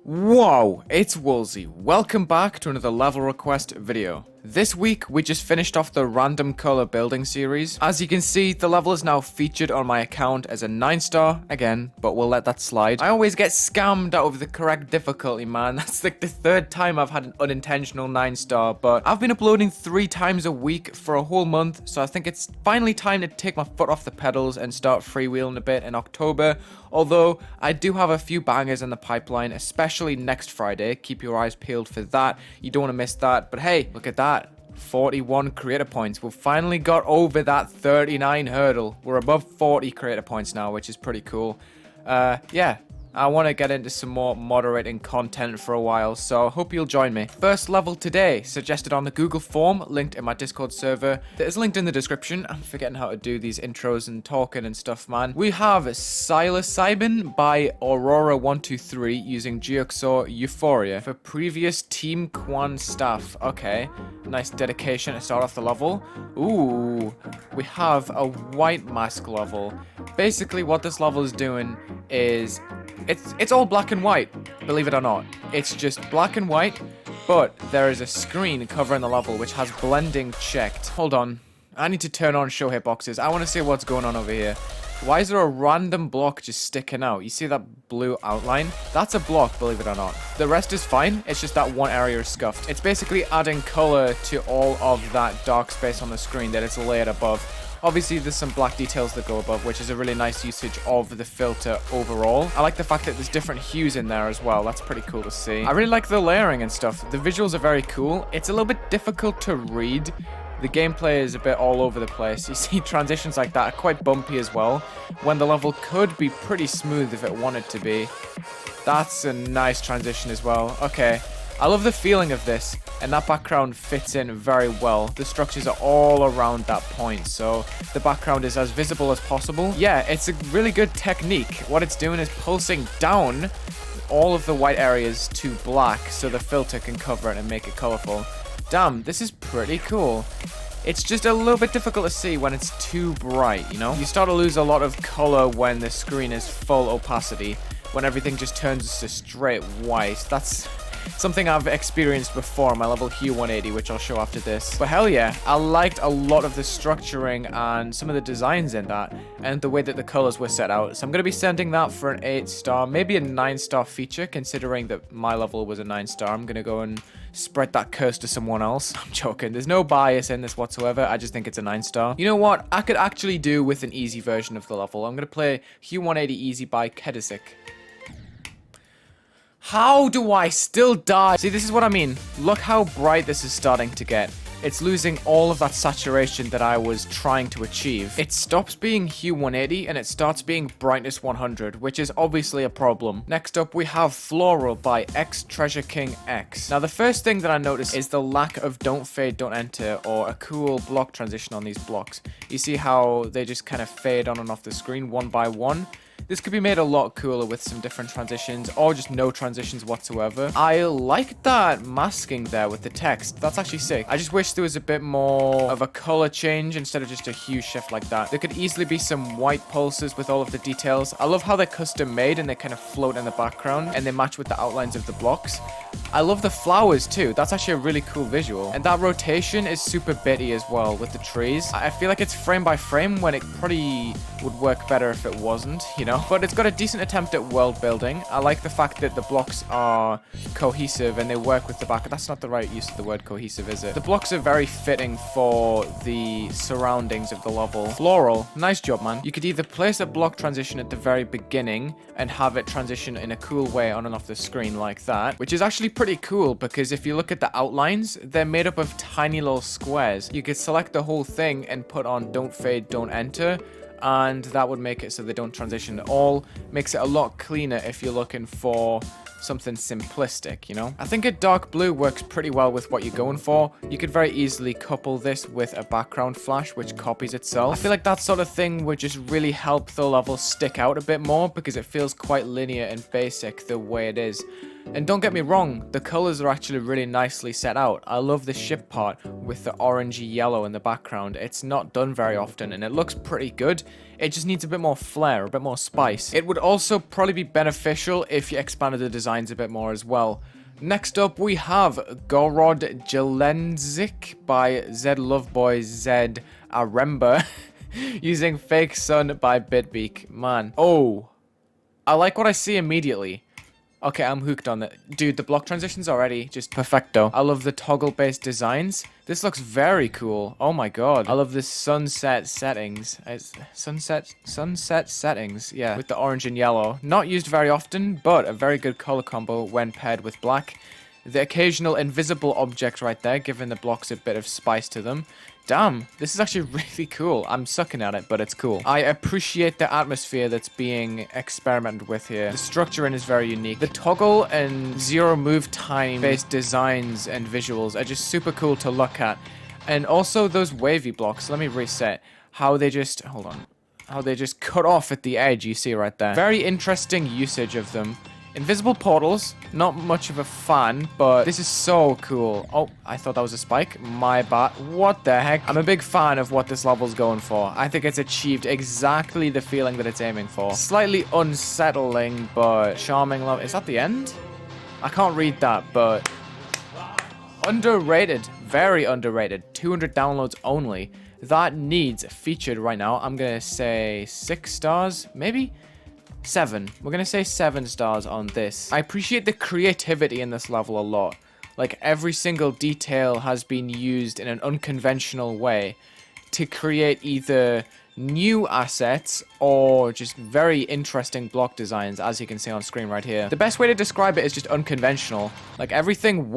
Whoa, it's Wulzy. Welcome back to another level request video. This week, we just finished off the random color building series. As you can see, the level is now featured on my account as a 9-star, again, but we'll let that slide. I always get scammed out of the correct difficulty, man. That's like the third time I've had an unintentional 9-star, but I've been uploading 3 times a week for a whole month, so I think it's finally time to take my foot off the pedals and start freewheeling a bit in October. Although, I do have a few bangers in the pipeline, especially next Friday. Keep your eyes peeled for that. You don't want to miss that. But hey, look at that. 41 creator points. We've finally got over that 39 hurdle. We're above 40 creator points now, which is pretty cool. Yeah. I want to get into some more moderating content for a while, so hope you'll join me. First level today, suggested on the Google form, linked in my Discord server. That is linked in the description. I'm forgetting how to do these intros and talking and stuff, man. We have Psilocybin by Aurora123 using Geoxor Euphoria for previous Team Quan staff. Okay, nice dedication to start off the level. Ooh, we have a white mask level. Basically, what this level is doing is it's all black and white, believe it or not. It's just black and white, but there is a screen covering the level which has blending checked. Hold on, I need to turn on show hitboxes. I want to see what's going on over here. Why is there a random block just sticking out? You see that blue outline? That's a block, believe it or not. The rest is fine, it's just that one area is scuffed. It's basically adding color to all of that dark space on the screen that it's layered above. Obviously, there's some black details that go above, which is a really nice usage of the filter overall. I like the fact that there's different hues in there as well. That's pretty cool to see. I really like the layering and stuff. The visuals are very cool. It's a little bit difficult to read. The gameplay is a bit all over the place. You see transitions like that are quite bumpy as well, when the level could be pretty smooth if it wanted to be. That's a nice transition as well. Okay. I love the feeling of this, and that background fits in very well. The structures are all around that point, so the background is as visible as possible. Yeah, it's a really good technique. What it's doing is pulsing down all of the white areas to black so the filter can cover it and make it colorful. Damn, this is pretty cool. It's just a little bit difficult to see when it's too bright, you know? You start to lose a lot of color when the screen is full opacity, when everything just turns to straight white. That's something I've experienced before on my level Hue 180, which I'll show after this. But hell yeah, I liked a lot of the structuring and some of the designs in that, and the way that the colors were set out. So I'm going to be sending that for an 8-star, maybe a 9-star feature, considering that my level was a 9-star. I'm going to go and spread that curse to someone else. I'm joking. There's no bias in this whatsoever. I just think it's a 9-star. You know what? I could actually do with an easy version of the level. I'm going to play Hue 180 Easy by Kedisic. How do I still die? See, this is what I mean. Look how bright this is starting to get. It's losing all of that saturation that I was trying to achieve. It stops being Hue 180 and it starts being Brightness 100, which is obviously a problem. Next up, we have Floral by X Treasure King X. Now, the first thing that I noticed is the lack of Don't Fade, Don't Enter, or a cool block transition on these blocks. You see how they just kind of fade on and off the screen one by one? This could be made a lot cooler with some different transitions or just no transitions whatsoever. I like that masking there with the text. That's actually sick. I just wish there was a bit more of a color change instead of just a hue shift like that. There could easily be some white pulses with all of the details. I love how they're custom made and they kind of float in the background and they match with the outlines of the blocks. I love the flowers too. That's actually a really cool visual. And that rotation is super bitty as well with the trees. I feel like it's frame by frame when it probably would work better if it wasn't, you know? But it's got a decent attempt at world building. I like the fact that the blocks are cohesive and they work with the back. That's not the right use of the word cohesive, is it? The blocks are very fitting for the surroundings of the level. Floral, nice job, man. You could either place a block transition at the very beginning and have it transition in a cool way on and off the screen like that, which is actually pretty cool because if you look at the outlines, they're made up of tiny little squares. You could select the whole thing and put on Don't Fade, Don't Enter, and that would make it so they don't transition at all. Makes it a lot cleaner if you're looking for something simplistic, you know? I think a dark blue works pretty well with what you're going for. You could very easily couple this with a background flash, which copies itself. I feel like that sort of thing would just really help the level stick out a bit more because it feels quite linear and basic the way it is. And don't get me wrong, the colors are actually really nicely set out. I love the ship part with the orangey yellow in the background. It's not done very often and it looks pretty good. It just needs a bit more flair, a bit more spice. It would also probably be beneficial if you expanded the designs a bit more as well. Next up, we have Gorod Jelenzik by Z Loveboy Z Aremba using Fake Sun by Bitbeak. Man. Oh, I like what I see immediately. Okay, I'm hooked on it. Dude, the block transitions already just perfecto. I love the toggle-based designs. This looks very cool. Oh my god. I love the sunset settings. Sunset settings, yeah. With the orange and yellow. Not used very often, but a very good color combo when paired with black. The occasional invisible object right there, giving the blocks a bit of spice to them. Damn, this is actually really cool. I'm sucking at it, but it's cool. I appreciate the atmosphere that's being experimented with here. The structuring is very unique. The toggle and zero move time based designs and visuals are just super cool to look at. And also those wavy blocks. Let me reset. How they just, hold on. How they just cut off at the edge, you see right there. Very interesting usage of them. Invisible portals, not much of a fan, but this is so cool. Oh, I thought that was a spike. My bad. What the heck? I'm a big fan of what this level's going for. I think it's achieved exactly the feeling that it's aiming for. Slightly unsettling, but charming level. Is that the end? I can't read that, but underrated. Very underrated. 200 downloads only. That needs featured right now. I'm gonna say 6 stars, maybe? 7. We're gonna say 7 stars on this. I appreciate the creativity in this level a lot. Like, every single detail has been used in an unconventional way to create either new assets or just very interesting block designs, as you can see on screen right here. The best way to describe it is just unconventional. Like, everything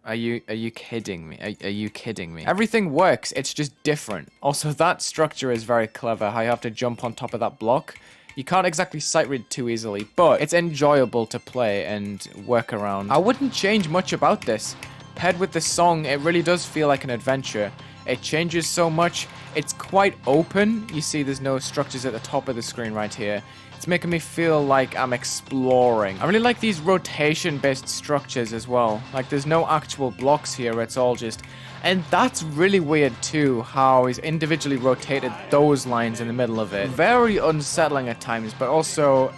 Are you kidding me? Are you kidding me? Everything works, it's just different. Also, that structure is very clever, how you have to jump on top of that block. You can't exactly sight read too easily, but it's enjoyable to play and work around. I wouldn't change much about this. Paired with the song, it really does feel like an adventure. It changes so much. It's quite open. You see there's no structures at the top of the screen right here. It's making me feel like I'm exploring. I really like these rotation-based structures as well. Like, there's no actual blocks here. It's all just... And that's really weird too, how he's individually rotated those lines in the middle of it. Very unsettling at times, but also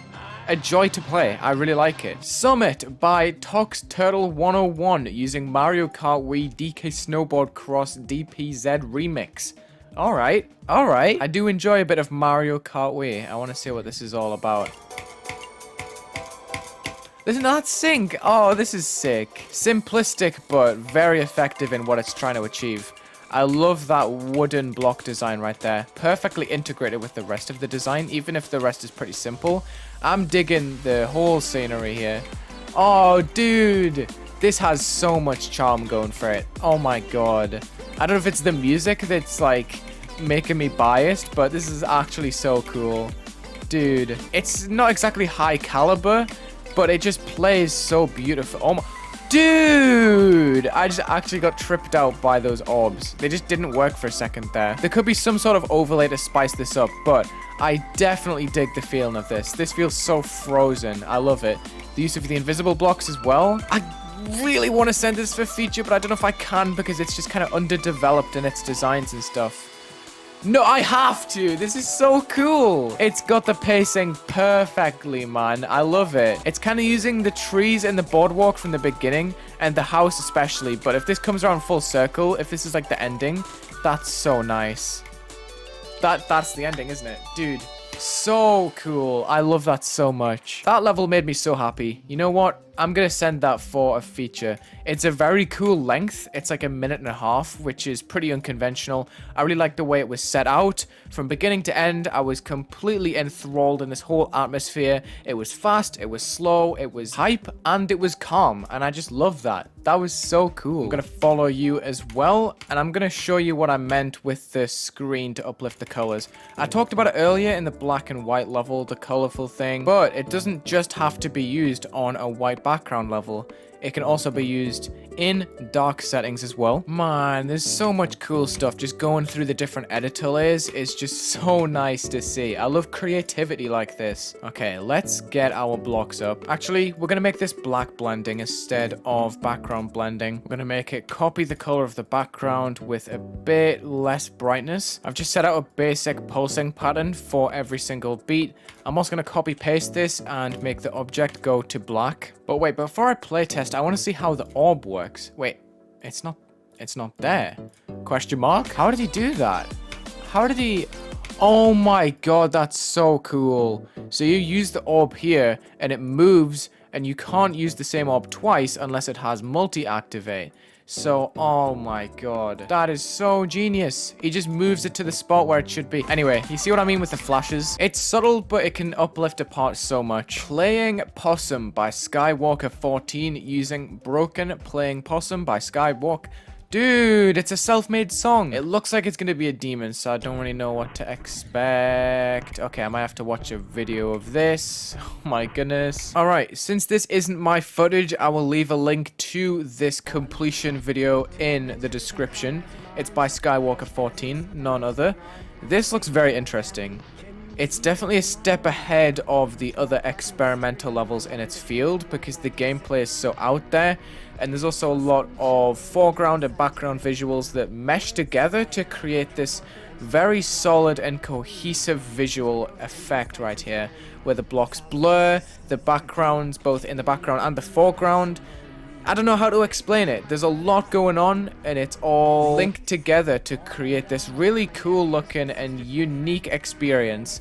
a joy to play. I really like it. Summit by Tox Turtle 101 using Mario Kart Wii DK Snowboard Cross DPZ Remix. Alright, alright. I do enjoy a bit of Mario Kart Wii. I want to see what this is all about. Doesn't that sync? Oh, this is sick. Simplistic, but very effective in what it's trying to achieve. I love that wooden block design right there. Perfectly integrated with the rest of the design, even if the rest is pretty simple. I'm digging the whole scenery here. Oh, dude. This has so much charm going for it. Oh my god. I don't know if it's the music that's, like, making me biased, but this is actually so cool. Dude. It's not exactly high caliber, but it just plays so beautiful. Oh my... Dude! I just actually got tripped out by those orbs. They just didn't work for a second there. There could be some sort of overlay to spice this up, but I definitely dig the feeling of this. This feels so frozen. I love it. The use of the invisible blocks as well. I really want to send this for feature, but I don't know if I can because it's just kind of underdeveloped in its designs and stuff. No, I have to. This is so cool. It's got the pacing perfectly, man. I love it. It's kind of using the trees and the boardwalk from the beginning and the house especially. But if this comes around full circle, if this is like the ending, that's so nice. That's the ending, isn't it? Dude, so cool. I love that so much. That level made me so happy. You know what? I'm gonna send that for a feature. It's a very cool length. It's like 1.5 minutes, which is pretty unconventional. I really like the way it was set out. From beginning to end, I was completely enthralled in this whole atmosphere. It was fast, it was slow, it was hype, and it was calm. And I just love that. That was so cool. I'm gonna follow you as well, and I'm gonna show you what I meant with the screen to uplift the colors. I talked about it earlier in the black and white level, the colorful thing, but it doesn't just have to be used on a white background level. It can also be used in dark settings as well. Man, there's so much cool stuff. Just going through the different editor layers is just so nice to see. I love creativity like this. Okay, let's get our blocks up. Actually, we're gonna make this black blending instead of background blending. We're gonna make it copy the color of the background with a bit less brightness. I've just set out a basic pulsing pattern for every single beat. I'm also gonna copy paste this and make the object go to black. But wait, before I playtest, I want to see how the orb works. Wait, it's not there. Question mark? How did he do that? How did he... Oh my god, that's so cool. So you use the orb here and it moves, and you can't use the same orb twice unless it has multi-activate. So, oh my god. That is so genius. He just moves it to the spot where it should be. Anyway, you see what I mean with the flashes? It's subtle, but it can uplift a part so much. Playing Possum by Skywalker14 using Broken Playing Possum by Skywalk. Dude, it's a self-made song. It looks like it's gonna be a demon, so I don't really know what to expect. Okay, I might have to watch a video of this. Oh my goodness. Alright, since this isn't my footage, I will leave a link to this completion video in the description. It's by Skywalker14, none other. This looks very interesting. It's definitely a step ahead of the other experimental levels in its field because the gameplay is so out there, and there's also a lot of foreground and background visuals that mesh together to create this very solid and cohesive visual effect right here, where the blocks blur, the backgrounds both in the background and the foreground. I don't know how to explain it. There's a lot going on, and it's all linked together to create this really cool looking and unique experience.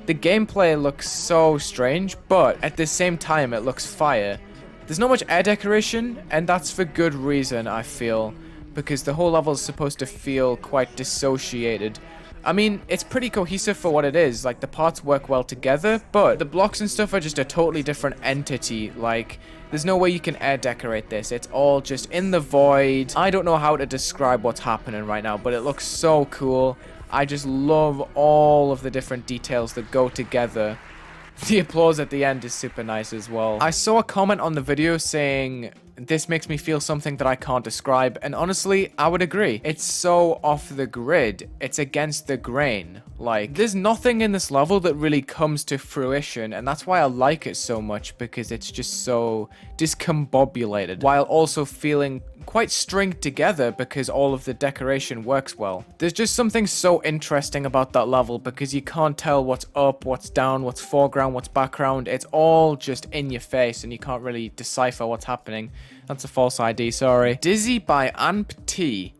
The gameplay looks so strange, but at the same time it looks fire. There's not much air decoration, and that's for good reason, I feel, because the whole level is supposed to feel quite dissociated. I mean, it's pretty cohesive for what it is, like the parts work well together, but the blocks and stuff are just a totally different entity. Like, there's no way you can air decorate this. It's all just in the void. I don't know how to describe what's happening right now, but it looks so cool. I just love all of the different details that go together. The applause at the end is super nice as well. I saw a comment on the video saying, this makes me feel something that I can't describe, and honestly, I would agree. It's so off the grid. It's against the grain. Like, there's nothing in this level that really comes to fruition, and that's why I like it so much, because it's just so discombobulated, while also feeling quite stringed together because all of the decoration works well. There's just something so interesting about that level because you can't tell what's up, what's down, what's foreground, what's background. It's all just in your face and you can't really decipher what's happening. That's a false ID, sorry. Dizzy by ANP-T.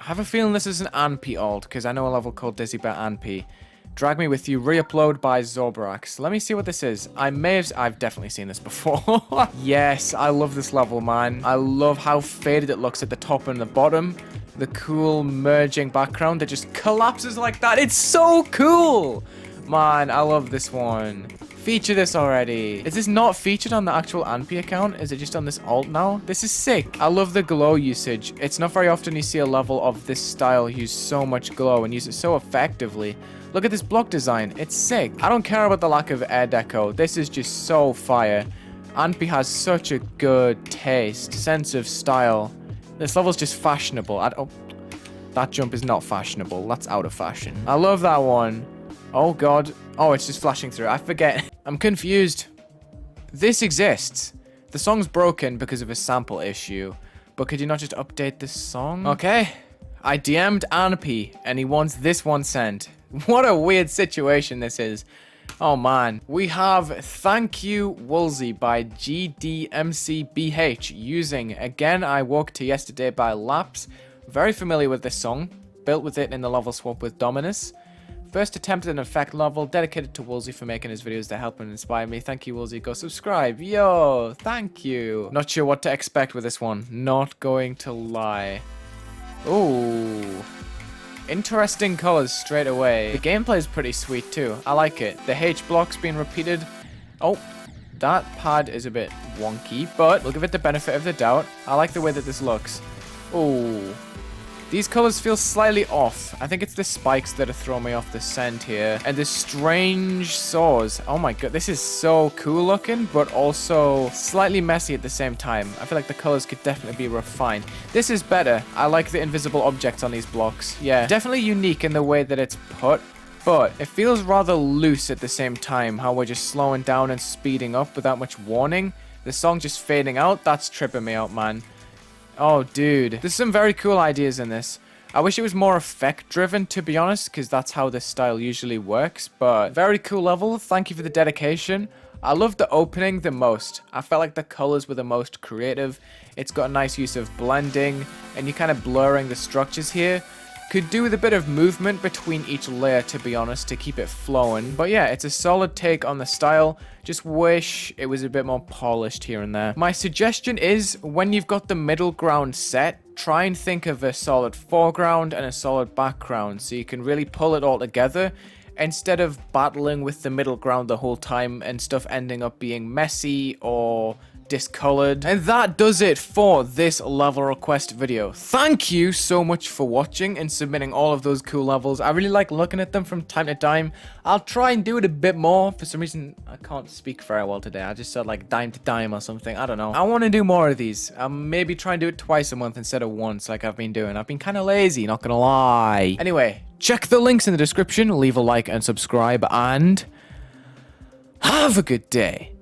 I have a feeling this is an ANP alt because I know a level called Dizzy by ANP. Drag Me With You, Reupload by Zorbrax. Let me see what this is. I've definitely seen this before. Yes, I love this level, man. I love how faded it looks at the top and the bottom. The cool merging background that just collapses like that. It's so cool. Man, I love this one. Feature this already. Is this not featured on the actual ANP account? Is it just on this alt now? This is sick. I love the glow usage. It's not very often you see a level of this style use so much glow and use it so effectively. Look at this block design. It's sick. I don't care about the lack of air deco. This is just so fire. ANP has such a good taste, sense of style. This level's just fashionable. Oh, that jump is not fashionable. That's out of fashion. I love that one. Oh god. Oh, it's just flashing through. I forget. I'm confused. This exists. The song's broken because of a sample issue. But could you not just update this song? Okay. I DM'd ANP and he wants this one sent. What a weird situation this is. Oh man. We have Thank You Wulzy by GDMCBH using Again I Woke to Yesterday by Laps. Very familiar with this song. Built with it in the level swap with Dominus. First attempt at an effect level dedicated to Wulzy for making his videos to help and inspire me. Thank you, Wulzy. Go subscribe. Yo, thank you. Not sure what to expect with this one. Not going to lie. Ooh. Interesting colors straight away. The gameplay is pretty sweet too. I like it. The H block's being repeated. Oh, that pad is a bit wonky, but we'll give it the benefit of the doubt. I like the way that this looks. Ooh. These colors feel slightly off. I think it's the spikes that are throwing me off the scent here. And the strange saws. Oh my god, this is so cool looking, but also slightly messy at the same time. I feel like the colors could definitely be refined. This is better. I like the invisible objects on these blocks. Yeah, definitely unique in the way that it's put. But it feels rather loose at the same time, how we're just slowing down and speeding up without much warning. The song just fading out, that's tripping me out, man. Oh, dude. There's some very cool ideas in this. I wish it was more effect-driven, to be honest, because that's how this style usually works. But very cool level. Thank you for the dedication. I love the opening the most. I felt like the colors were the most creative. It's got a nice use of blending, and you're kind of blurring the structures here. Could do with a bit of movement between each layer, to be honest, to keep it flowing. But yeah, it's a solid take on the style. Just wish it was a bit more polished here and there. My suggestion is, when you've got the middle ground set, try and think of a solid foreground and a solid background, so you can really pull it all together, instead of battling with the middle ground the whole time and stuff ending up being messy or discolored. And that does it for this level request video. Thank you so much for watching and submitting all of those cool levels. I really like looking at them from time to time. I'll try and do it a bit more. For some reason, I can't speak very well today. I just said like dime to dime or something. I don't know. I want to do more of these. Maybe try and do it twice a month instead of once like I've been doing. I've been kind of lazy, not gonna lie. Anyway, check the links in the description, leave a like and subscribe, and have a good day.